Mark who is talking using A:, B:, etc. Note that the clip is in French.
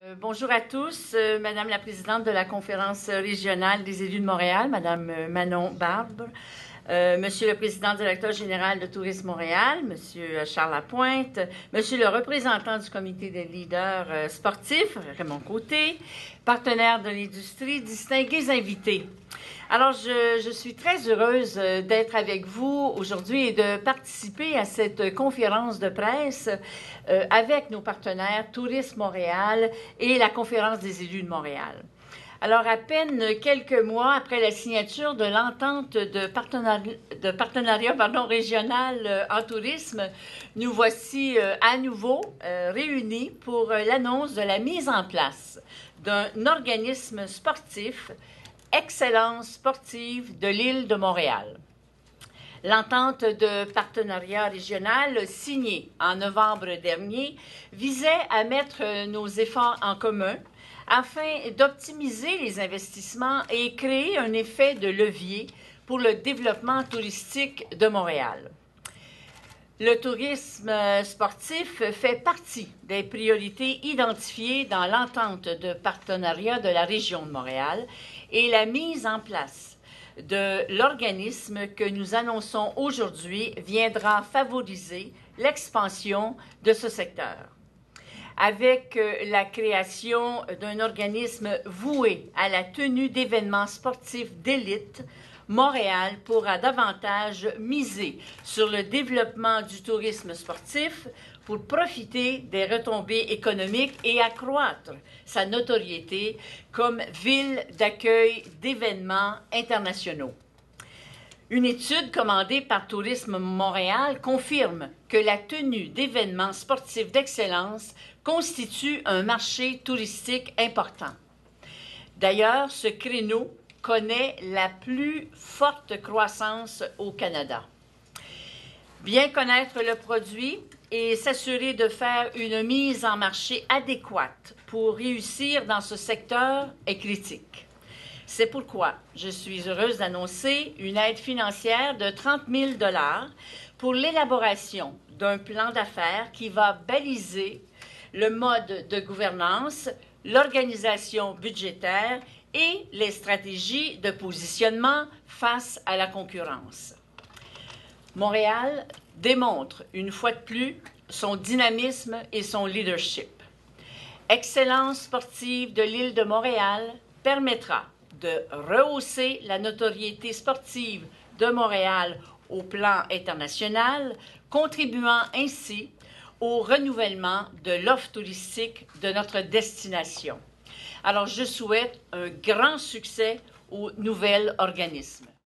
A: Bonjour à tous, Madame la Présidente de la Conférence régionale des élus de Montréal, Madame Manon Barbe, Monsieur le Président directeur général de Tourisme Montréal, Monsieur Charles Lapointe, Monsieur le représentant du comité des leaders sportifs, Raymond Côté, partenaires de l'industrie, distingués invités. Alors, je suis très heureuse d'être avec vous aujourd'hui et de participer à cette conférence de presse avec nos partenaires Tourisme Montréal et la Conférence des élus de Montréal. Alors, à peine quelques mois après la signature de l'entente de partenariat régional en tourisme, nous voici à nouveau réunis pour l'annonce de la mise en place d'un organisme sportif Excellence sportive de l'île de Montréal. L'entente de partenariat régional signée en novembre dernier visait à mettre nos efforts en commun afin d'optimiser les investissements et créer un effet de levier pour le développement touristique de Montréal. Le tourisme sportif fait partie des priorités identifiées dans l'entente de partenariat de la région de Montréal et la mise en place de l'organisme que nous annonçons aujourd'hui viendra favoriser l'expansion de ce secteur. Avec la création d'un organisme voué à la tenue d'événements sportifs d'élite, Montréal pourra davantage miser sur le développement du tourisme sportif pour profiter des retombées économiques et accroître sa notoriété comme ville d'accueil d'événements internationaux. Une étude commandée par Tourisme Montréal confirme que la tenue d'événements sportifs d'excellence constitue un marché touristique important. D'ailleurs, ce créneau connaît la plus forte croissance au Canada. Bien connaître le produit et s'assurer de faire une mise en marché adéquate pour réussir dans ce secteur est critique. C'est pourquoi je suis heureuse d'annoncer une aide financière de 30 000 $ pour l'élaboration d'un plan d'affaires qui va baliser le mode de gouvernance, l'organisation budgétaire et les stratégies de positionnement face à la concurrence. Montréal démontre une fois de plus son dynamisme et son leadership. Excellence sportive de l'île de Montréal permettra de rehausser la notoriété sportive de Montréal au plan international, contribuant ainsi au renouvellement de l'offre touristique de notre destination. Alors, je souhaite un grand succès au nouvel organisme.